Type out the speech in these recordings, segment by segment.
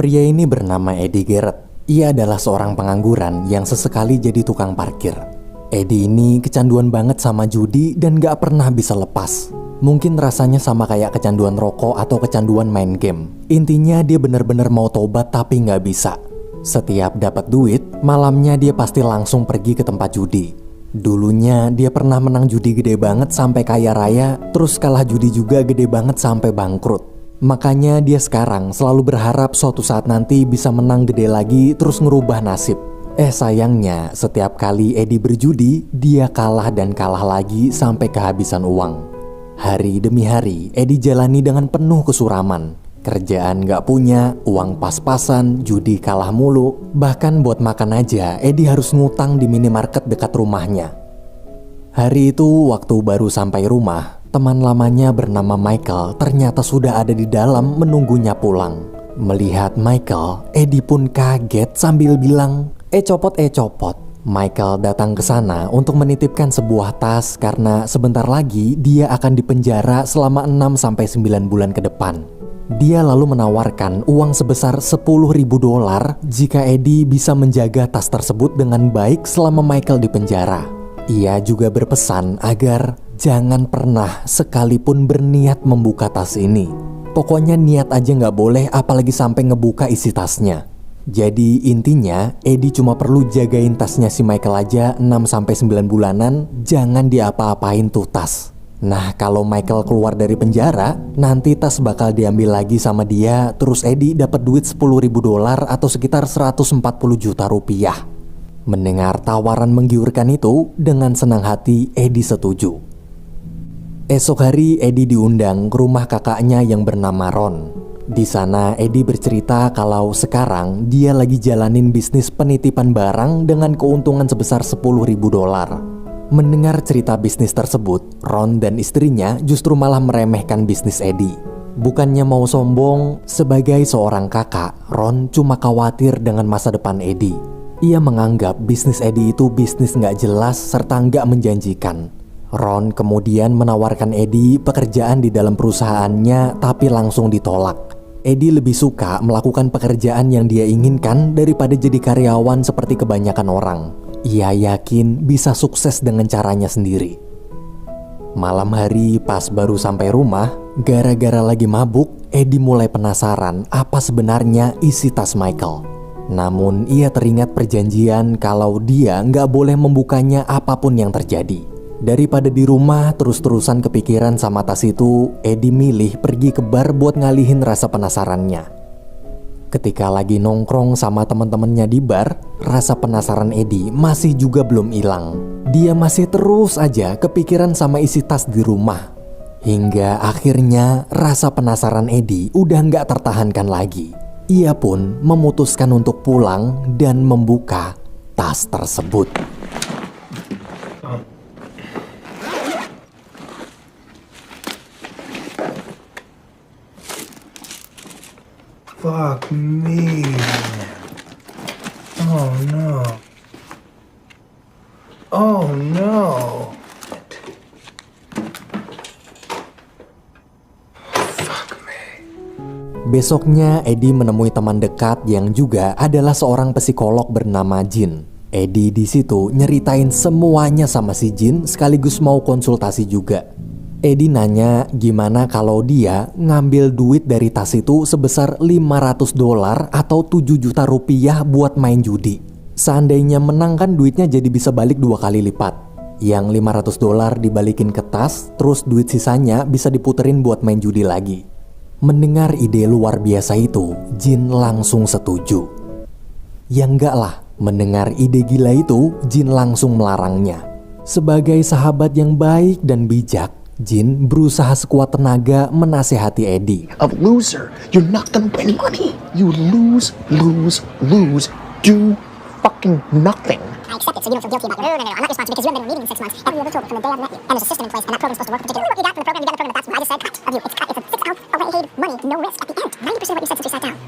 Pria ini bernama Eddie Garrett. Ia adalah seorang pengangguran yang sesekali jadi tukang parkir. Eddie ini kecanduan banget sama judi dan gak pernah bisa lepas. Mungkin rasanya sama kayak kecanduan rokok atau kecanduan main game. Intinya dia bener-bener mau tobat tapi gak bisa. Setiap dapat duit, malamnya dia pasti langsung pergi ke tempat judi. Dulunya dia pernah menang judi gede banget sampai kaya raya, terus kalah judi juga gede banget sampai bangkrut. Makanya dia sekarang selalu berharap suatu saat nanti bisa menang gede lagi terus ngerubah nasib. Sayangnya setiap kali Eddie berjudi, dia kalah dan kalah lagi sampai kehabisan uang. Hari demi hari, Eddie jalani dengan penuh kesuraman. Kerjaan gak punya, uang pas-pasan, judi kalah mulu. Bahkan buat makan aja, Eddie harus ngutang di minimarket dekat rumahnya. Hari itu waktu baru sampai rumah, teman lamanya bernama Michael ternyata sudah ada di dalam menunggunya pulang. Melihat Michael, Eddie pun kaget sambil bilang, copot. Michael datang ke sana untuk menitipkan sebuah tas karena sebentar lagi dia akan dipenjara selama 6-9 bulan ke depan. Dia lalu menawarkan uang sebesar $10.000 jika Eddie bisa menjaga tas tersebut dengan baik selama Michael di penjara. Ia juga berpesan agar jangan pernah sekalipun berniat membuka tas ini. Pokoknya niat aja gak boleh, apalagi sampai ngebuka isi tasnya. Jadi intinya Eddie cuma perlu jagain tasnya si Michael aja 6-9 bulanan, jangan diapa-apain tuh tas. Nah kalau Michael keluar dari penjara, nanti tas bakal diambil lagi sama dia. Terus Eddie dapat duit $10.000 atau sekitar 140 juta rupiah. Mendengar tawaran menggiurkan itu, dengan senang hati Eddie setuju. Esok hari Eddie diundang ke rumah kakaknya yang bernama Ron. Di sana Eddie bercerita kalau sekarang dia lagi jalanin bisnis penitipan barang dengan keuntungan sebesar $10.000. Mendengar cerita bisnis tersebut, Ron dan istrinya justru malah meremehkan bisnis Eddie. Bukannya mau sombong, sebagai seorang kakak, Ron cuma khawatir dengan masa depan Eddie. Ia menganggap bisnis Eddie itu bisnis gak jelas serta gak menjanjikan. Ron kemudian menawarkan Eddie pekerjaan di dalam perusahaannya tapi langsung ditolak. Eddie lebih suka melakukan pekerjaan yang dia inginkan daripada jadi karyawan seperti kebanyakan orang. Ia yakin bisa sukses dengan caranya sendiri. Malam hari pas baru sampai rumah, gara-gara lagi mabuk, Eddie mulai penasaran apa sebenarnya isi tas Michael. Namun ia teringat perjanjian kalau dia nggak boleh membukanya apapun yang terjadi. Daripada di rumah terus-terusan kepikiran sama tas itu, Eddie milih pergi ke bar buat ngalihin rasa penasarannya. Ketika lagi nongkrong sama teman-temannya di bar, rasa penasaran Eddie masih juga belum hilang. Dia masih terus aja kepikiran sama isi tas di rumah. Hingga akhirnya rasa penasaran Eddie udah nggak tertahankan lagi. Ia pun memutuskan untuk pulang dan membuka tas tersebut. Fuck me. Oh no. Oh no. Fuck me. Besoknya Eddie menemui teman dekat yang juga adalah seorang psikolog bernama Jin. Eddie di situ nyeritain semuanya sama si Jin sekaligus mau konsultasi juga. Eddie nanya gimana kalau dia ngambil duit dari tas itu sebesar $500 atau 7 juta rupiah buat main judi. Seandainya menang kan duitnya jadi bisa balik 2 kali lipat. Yang $500 dibalikin ke tas, terus duit sisanya bisa diputerin buat main judi lagi. Mendengar ide luar biasa itu, Jin langsung setuju. Ya enggak lah, mendengar ide gila itu, Jin langsung melarangnya. Sebagai sahabat yang baik dan bijak, Jin berusaha sekuat tenaga menasehati Eddie. A loser, you're not gonna win money. You lose, do fucking nothing. I accept it, so you don't feel guilty about your... No, I'm not responsible because you haven't been in a meeting in 6 months. Every other tool from the day I've met you. And there's a system in place, and that program's supposed to work particularly. What you got from the program, that's what I just said. Cut of you. It's a 6-ounce away money, no risk at the end. 90% of what you said since we sat down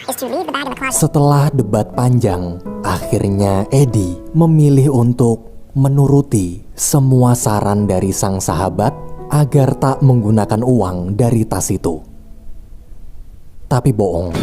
is to leave the bag in the closet. Setelah debat panjang, akhirnya Eddie memilih untuk menuruti semua saran dari sang sahabat agar tak menggunakan uang dari tas itu. Tapi bohong.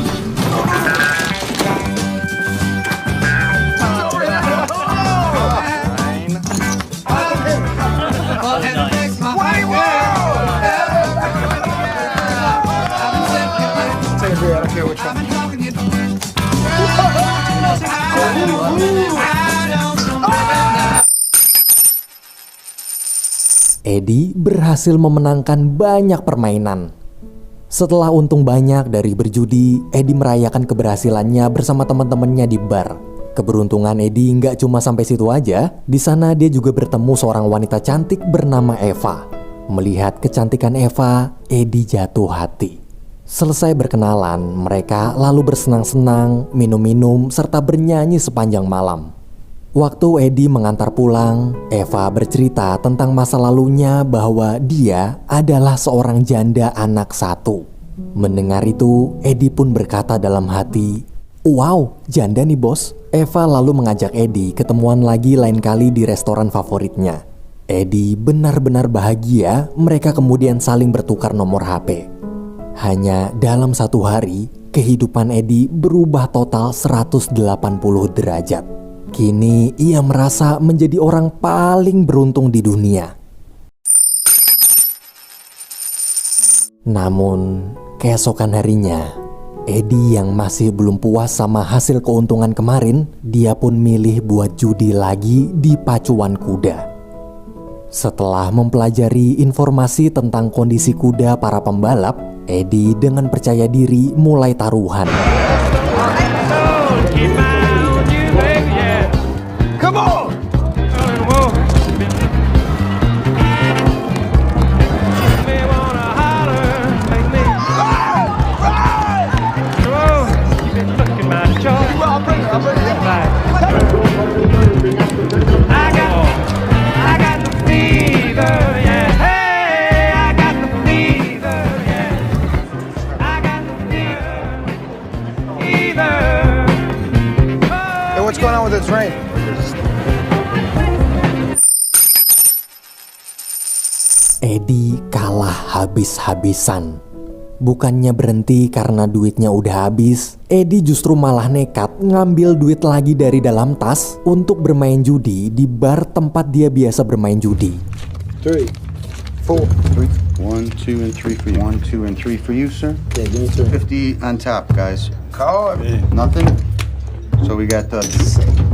Eddie berhasil memenangkan banyak permainan. Setelah untung banyak dari berjudi, Eddie merayakan keberhasilannya bersama teman-temannya di bar. Keberuntungan Eddie nggak cuma sampai situ aja. Di sana dia juga bertemu seorang wanita cantik bernama Eva. Melihat kecantikan Eva, Eddie jatuh hati. Selesai berkenalan, mereka lalu bersenang-senang, minum-minum, serta bernyanyi sepanjang malam. Waktu Eddie mengantar pulang, Eva bercerita tentang masa lalunya bahwa dia adalah seorang janda anak satu. Mendengar itu, Eddie pun berkata dalam hati, "Wow, janda nih bos." Eva lalu mengajak Eddie ketemuan lagi lain kali di restoran favoritnya. Eddie benar-benar bahagia, mereka kemudian saling bertukar nomor HP. Hanya dalam satu hari, kehidupan Eddie berubah total 180 derajat. Kini ia merasa menjadi orang paling beruntung di dunia. Namun, keesokan harinya, Eddie yang masih belum puas sama hasil keuntungan kemarin, dia pun milih buat judi lagi di pacuan kuda. Setelah mempelajari informasi tentang kondisi kuda para pembalap, Eddie dengan percaya diri mulai taruhan. Come on! What's going on with this rain? Eddie kalah habis-habisan. Bukannya berhenti karena duitnya udah habis, Eddie justru malah nekat ngambil duit lagi dari dalam tas untuk bermain judi di bar tempat dia biasa bermain judi. 3, 4, 1, 2, and 3 for you. 1, 2, and 3 for you, sir. Yeah, give me 2. 50 on top, guys. Call it. Nothing. So we got the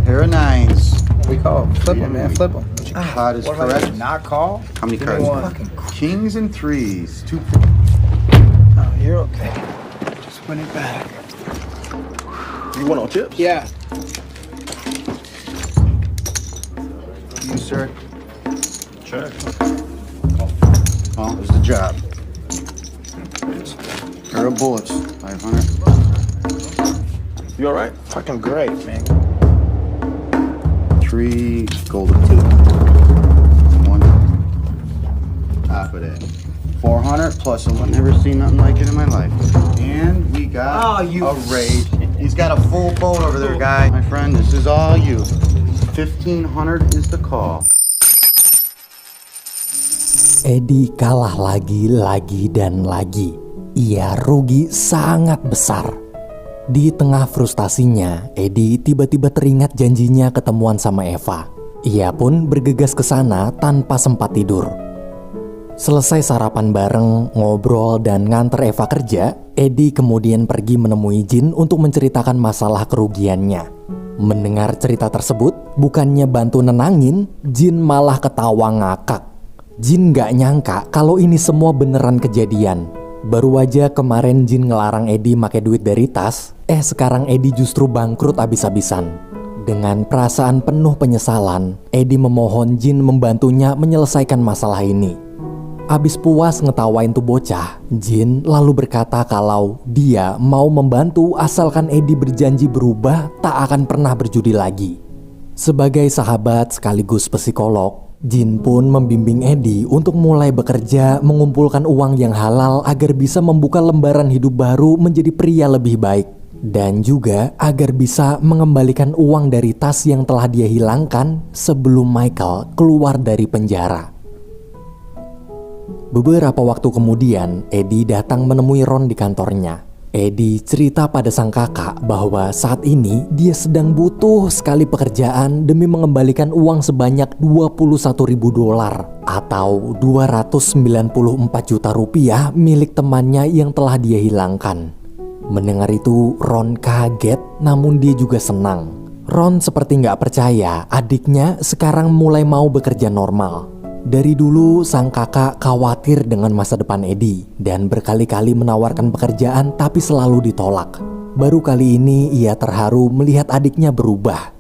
pair of nines. We call. Flip them, man. Flip them. Pot is correct. Not call? How many Give me cards? one. Kings and threes. 2. No, you're okay. Just put it back. You want on chips? Yeah. You, sir. Check. Oh, it was the job. Pair of bullets. 500. You all right? Fucking great, man. 3 gold of 2. 1. Top of that. 400 plus I've never seen nothing like it in my life. And we got a raid. He's got a full boat over there, guy. My friend, this is all you. 1,500 is the call. Eddie kalah lagi dan lagi. Ia rugi sangat besar. Di tengah frustasinya, Eddie tiba-tiba teringat janjinya ketemuan sama Eva. Ia pun bergegas ke sana tanpa sempat tidur. Selesai sarapan bareng, ngobrol, dan nganter Eva kerja, Eddie kemudian pergi menemui Jin untuk menceritakan masalah kerugiannya. Mendengar cerita tersebut, bukannya bantu nenangin, Jin malah ketawa ngakak. Jin gak nyangka kalau ini semua beneran kejadian. Baru aja kemarin Jin ngelarang Eddie make duit dari tas, sekarang Eddie justru bangkrut abis-abisan. Dengan perasaan penuh penyesalan, Eddie memohon Jin membantunya menyelesaikan masalah ini. Abis puas ngetawain tuh bocah, Jin lalu berkata kalau dia mau membantu asalkan Eddie berjanji berubah tak akan pernah berjudi lagi. Sebagai sahabat sekaligus psikolog, Jin pun membimbing Eddie untuk mulai bekerja mengumpulkan uang yang halal agar bisa membuka lembaran hidup baru menjadi pria lebih baik. Dan juga agar bisa mengembalikan uang dari tas yang telah dia hilangkan sebelum Michael keluar dari penjara. Beberapa waktu kemudian, Eddie datang menemui Ron di kantornya. Eddie cerita pada sang kakak bahwa saat ini dia sedang butuh sekali pekerjaan demi mengembalikan uang sebanyak $21.000 atau 294 juta rupiah milik temannya yang telah dia hilangkan. Mendengar itu, Ron kaget namun dia juga senang. Ron seperti gak percaya adiknya sekarang mulai mau bekerja normal. Dari dulu sang kakak khawatir dengan masa depan Eddie dan berkali-kali menawarkan pekerjaan tapi selalu ditolak. Baru kali ini ia terharu melihat adiknya berubah.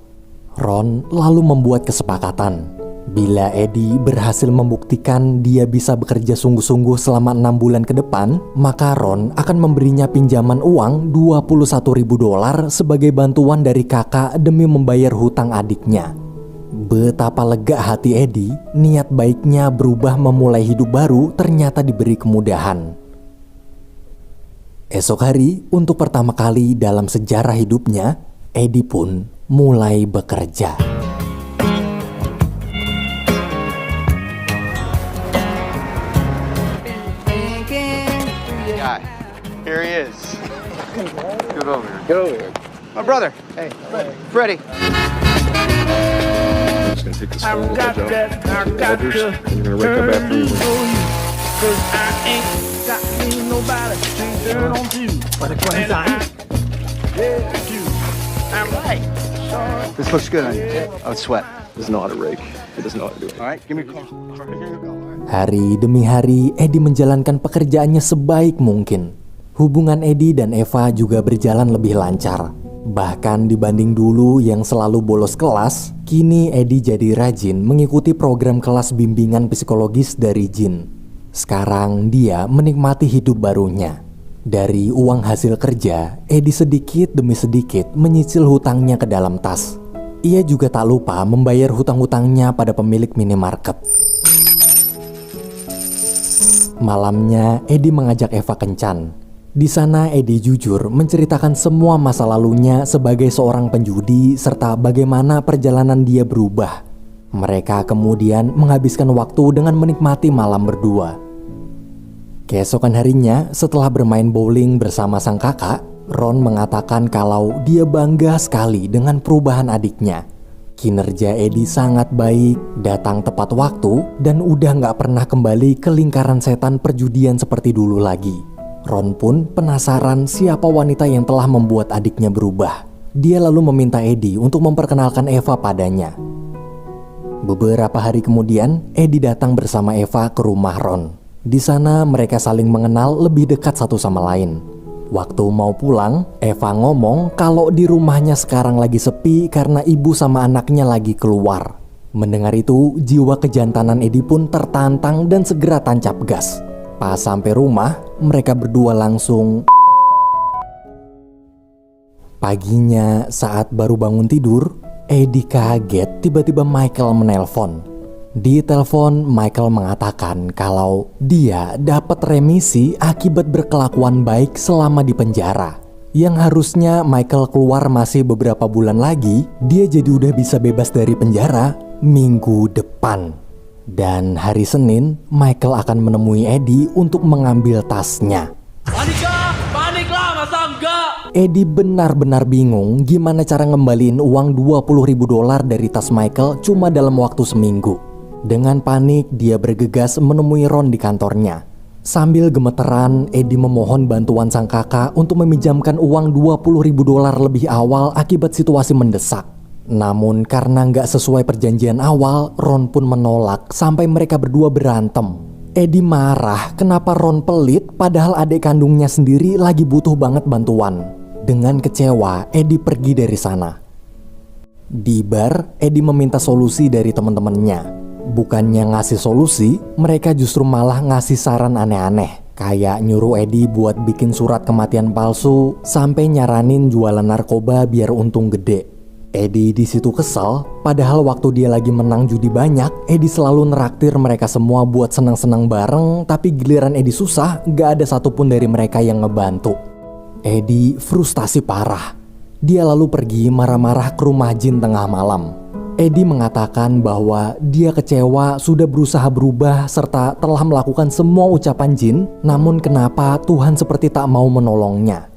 Ron lalu membuat kesepakatan. Bila Eddie berhasil membuktikan dia bisa bekerja sungguh-sungguh selama 6 bulan ke depan, maka Ron akan memberinya pinjaman uang $21.000 sebagai bantuan dari kakak demi membayar hutang adiknya. Betapa lega hati Eddie, niat baiknya berubah memulai hidup baru ternyata diberi kemudahan. Esok hari, untuk pertama kali dalam sejarah hidupnya, Eddie pun mulai bekerja. Here he is. Get over here. Get over here. My brother. Hey, Freddie. I'm just gonna take this phone job. And you're gonna wake up after you. This looks good on you. Oh, sweat. He doesn't know how to rake. He doesn't know how to do it. All right, give me a call. Give me a call. Hari demi hari, Eddie menjalankan pekerjaannya sebaik mungkin. Hubungan Eddie dan Eva juga berjalan lebih lancar. Bahkan dibanding dulu yang selalu bolos kelas, kini Eddie jadi rajin mengikuti program kelas bimbingan psikologis dari Jin. Sekarang dia menikmati hidup barunya. Dari uang hasil kerja, Eddie sedikit demi sedikit menyicil hutangnya ke dalam tas. Ia juga tak lupa membayar hutang-hutangnya pada pemilik minimarket. Malamnya, Eddie mengajak Eva kencan. Di sana Eddie jujur menceritakan semua masa lalunya sebagai seorang penjudi serta bagaimana perjalanan dia berubah. Mereka kemudian menghabiskan waktu dengan menikmati malam berdua. Keesokan harinya, setelah bermain bowling bersama sang kakak, Ron mengatakan kalau dia bangga sekali dengan perubahan adiknya. Kinerja Eddie sangat baik, datang tepat waktu, dan udah gak pernah kembali ke lingkaran setan perjudian seperti dulu lagi. Ron pun penasaran siapa wanita yang telah membuat adiknya berubah. Dia lalu meminta Eddie untuk memperkenalkan Eva padanya. Beberapa hari kemudian, Eddie datang bersama Eva ke rumah Ron. Di sana mereka saling mengenal lebih dekat satu sama lain. Waktu mau pulang, Eva ngomong kalau di rumahnya sekarang lagi sepi karena ibu sama anaknya lagi keluar. Mendengar itu, jiwa kejantanan Eddie pun tertantang dan segera tancap gas. Pas sampai rumah, mereka berdua langsung. Paginya, saat baru bangun tidur, Eddie kaget tiba-tiba Michael menelpon. Di telepon, Michael mengatakan kalau dia dapat remisi akibat berkelakuan baik selama di penjara. Yang harusnya Michael keluar masih beberapa bulan lagi, dia jadi udah bisa bebas dari penjara minggu depan. Dan hari Senin, Michael akan menemui Eddie untuk mengambil tasnya. Paniklah, masa enggak? Eddie benar-benar bingung gimana cara ngembaliin uang $20.000 dari tas Michael cuma dalam waktu seminggu. Dengan panik, dia bergegas menemui Ron di kantornya. Sambil gemeteran, Eddie memohon bantuan sang kakak untuk meminjamkan uang $20.000 lebih awal akibat situasi mendesak. Namun karena nggak sesuai perjanjian awal, Ron pun menolak sampai mereka berdua berantem. Eddie marah kenapa Ron pelit padahal adik kandungnya sendiri lagi butuh banget bantuan. Dengan kecewa, Eddie pergi dari sana. Di bar, Eddie meminta solusi dari teman-temannya. Bukannya ngasih solusi, mereka justru malah ngasih saran aneh-aneh. Kayak nyuruh Eddie buat bikin surat kematian palsu, sampai nyaranin jualan narkoba biar untung gede. Eddie di situ kesal, padahal waktu dia lagi menang judi banyak, Eddie selalu neraktir mereka semua buat senang-senang bareng, tapi giliran Eddie susah, gak ada satupun dari mereka yang ngebantu. Eddie frustasi parah. Dia lalu pergi marah-marah ke rumah Jin tengah malam. Eddie mengatakan bahwa dia kecewa sudah berusaha berubah serta telah melakukan semua ucapan Jin, namun kenapa Tuhan seperti tak mau menolongnya.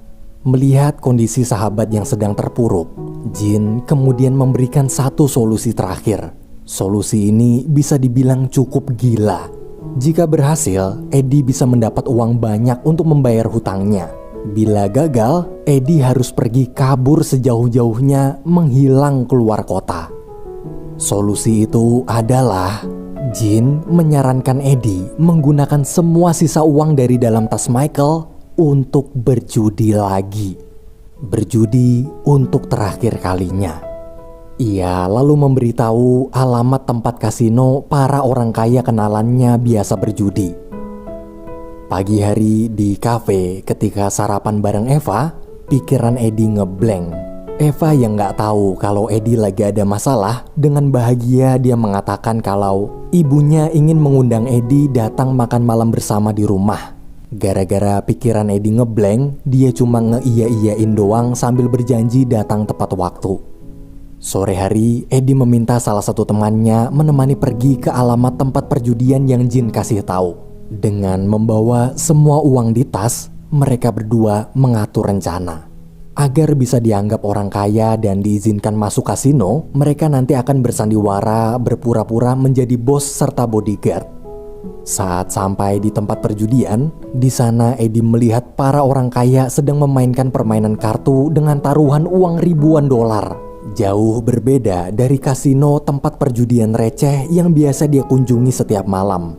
Melihat kondisi sahabat yang sedang terpuruk, Jin kemudian memberikan satu solusi terakhir. Solusi ini bisa dibilang cukup gila. Jika berhasil, Eddie bisa mendapat uang banyak untuk membayar hutangnya. Bila gagal, Eddie harus pergi kabur sejauh-jauhnya menghilang keluar kota. Solusi itu adalah Jin menyarankan Eddie menggunakan semua sisa uang dari dalam tas Michael untuk berjudi lagi. Berjudi untuk terakhir kalinya. Ia lalu memberitahu alamat tempat kasino para orang kaya kenalannya biasa berjudi. Pagi hari di kafe ketika sarapan bareng Eva, pikiran Eddie ngeblank. Eva yang gak tahu kalau Eddie lagi ada masalah, dengan bahagia dia mengatakan kalau ibunya ingin mengundang Eddie datang makan malam bersama di rumah. Gara-gara pikiran Eddie ngeblank, dia cuma ngeiya-iyain doang sambil berjanji datang tepat waktu. Sore hari, Eddie meminta salah satu temannya menemani pergi ke alamat tempat perjudian yang Jin kasih tahu. Dengan membawa semua uang di tas, mereka berdua mengatur rencana. Agar bisa dianggap orang kaya dan diizinkan masuk kasino, mereka nanti akan bersandiwara berpura-pura menjadi bos serta bodyguard. Saat sampai di tempat perjudian, di sana Eddie melihat para orang kaya sedang memainkan permainan kartu dengan taruhan uang ribuan dolar. Jauh berbeda dari kasino tempat perjudian receh yang biasa dia kunjungi setiap malam.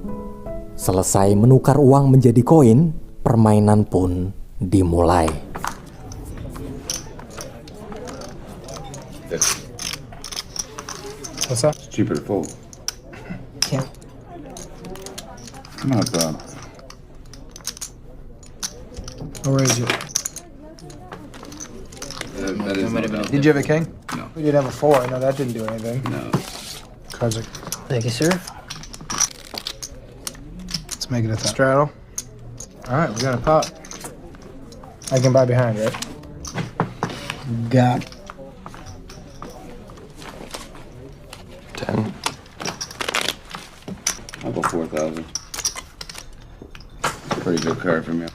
Selesai menukar uang menjadi koin, permainan pun dimulai. What's up? It's cheaper to fold. Can't. Come on, bro. Where is it? Did you have a king? No. We did have a 4. I know that didn't do anything. No. Cards are... Thank you, sir. Let's make it a straddle. All right, we got a pot. I can buy behind, right? Got 10. I'll go 4,000. Pretty good card from you.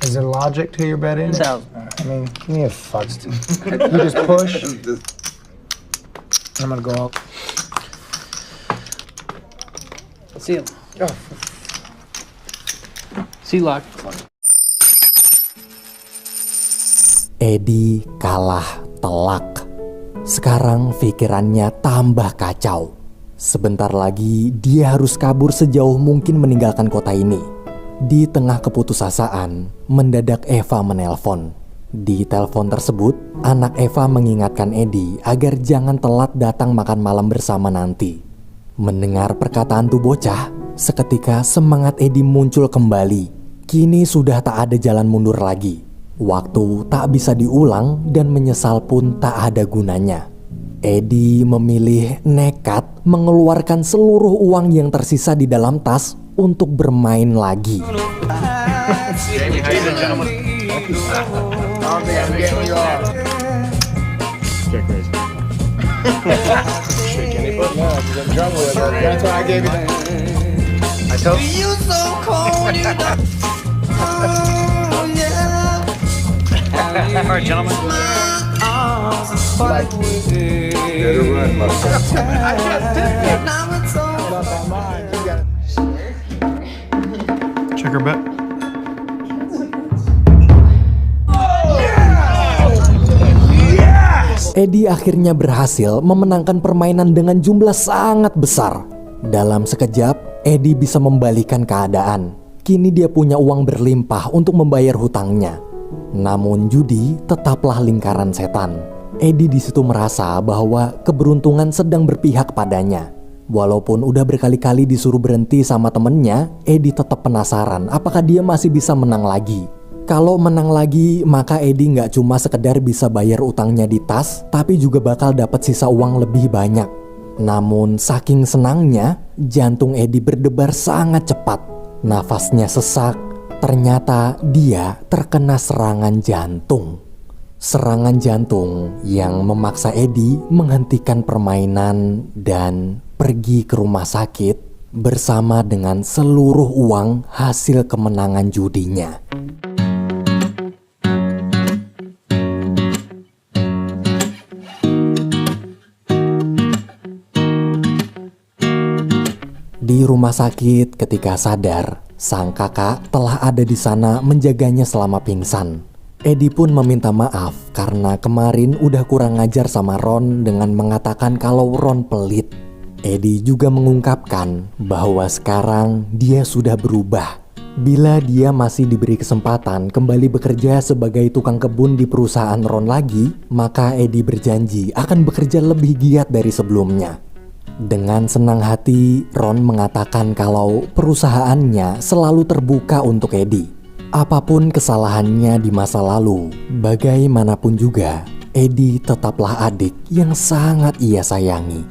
Is there logic to your betting? 1,000. I mean, give me a fucks. You just push. I'm gonna go up. Seal. Seal lock. Eddie kalah telak. Sekarang pikirannya tambah kacau. Sebentar lagi dia harus kabur sejauh mungkin meninggalkan kota ini. Di tengah keputusasaan, mendadak Eva menelpon. Di telepon tersebut, anak Eva mengingatkan Eddie agar jangan telat datang makan malam bersama nanti. Mendengar perkataan tuh bocah, seketika semangat Eddie muncul kembali. Kini sudah tak ada jalan mundur lagi. Waktu tak bisa diulang dan menyesal pun tak ada gunanya. Eddie memilih nekat mengeluarkan seluruh uang yang tersisa di dalam tas untuk bermain lagi. Alright, gentlemen. Check her bet. Eddie akhirnya berhasil memenangkan permainan dengan jumlah sangat besar. Dalam sekejap, Eddie bisa membalikan keadaan. Kini dia punya uang berlimpah untuk membayar hutangnya. Namun judi tetaplah lingkaran setan. Eddie di situ merasa bahwa keberuntungan sedang berpihak padanya. Walaupun udah berkali-kali disuruh berhenti sama temennya, Eddie tetap penasaran apakah dia masih bisa menang lagi. Kalau menang lagi, maka Eddie nggak cuma sekedar bisa bayar utangnya di tas, tapi juga bakal dapat sisa uang lebih banyak. Namun saking senangnya, jantung Eddie berdebar sangat cepat. Nafasnya sesak, ternyata dia terkena serangan jantung. Serangan jantung yang memaksa Eddie menghentikan permainan dan pergi ke rumah sakit bersama dengan seluruh uang hasil kemenangan judinya. Di rumah sakit ketika sadar, sang kakak telah ada di sana menjaganya selama pingsan. Eddie pun meminta maaf karena kemarin udah kurang ngajar sama Ron dengan mengatakan kalau Ron pelit. Eddie juga mengungkapkan bahwa sekarang dia sudah berubah. Bila dia masih diberi kesempatan kembali bekerja sebagai tukang kebun di perusahaan Ron lagi, maka Eddie berjanji akan bekerja lebih giat dari sebelumnya. Dengan senang hati, Ron mengatakan kalau perusahaannya selalu terbuka untuk Eddie. Apapun kesalahannya di masa lalu, bagaimanapun juga, Eddie tetaplah adik yang sangat ia sayangi.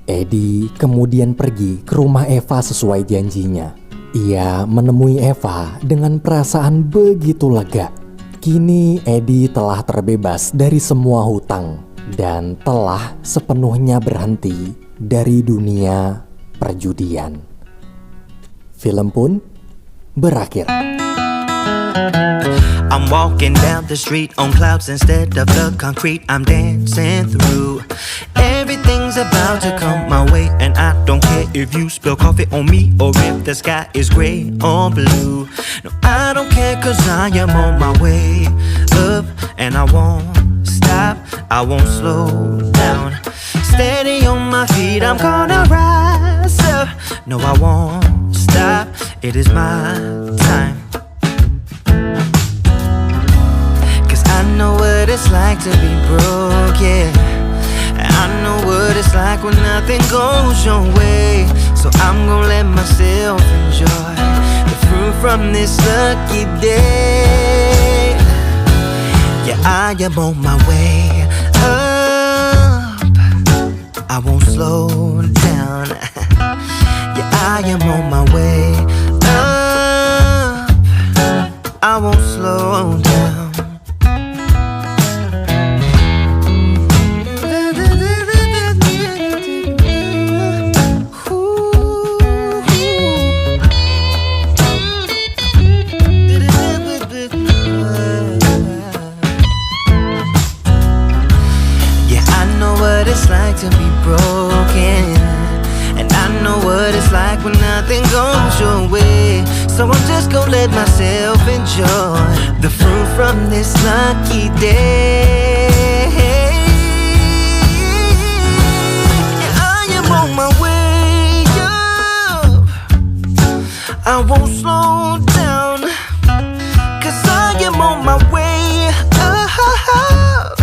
Eddie kemudian pergi ke rumah Eva sesuai janjinya. Ia menemui Eva dengan perasaan begitu lega. Kini Eddie telah terbebas dari semua hutang dan telah sepenuhnya berhenti dari dunia perjudian. Film pun berakhir. I'm walking down the street on clouds instead of the concrete I'm dancing through. Everything's about to come my way, and I don't care if you spill coffee on me or if the sky is gray or blue. No, I don't care, cause I am on my way up, and I won't stop, I won't slow down. Steady on my feet, I'm gonna rise up. No, I won't stop, it is my time. I know what it's like to be broke, yeah. I know what it's like when nothing goes your way. So I'm gonna let myself enjoy the fruit from this lucky day. Yeah, I am on my way up, I won't slow down. Yeah, I am on my way up, I won't slow down. To be broken, and I know what it's like when nothing goes your way. So I'm just gonna let myself enjoy the fruit from this lucky day. Yeah, I am on my way up, I won't slow down, cause I am on my way up,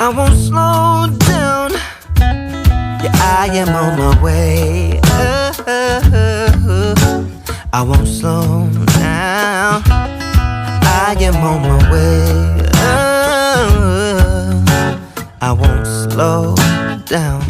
I won't slow down. Yeah, I am on my way up, I won't slow down. I am on my way up, I won't slow down.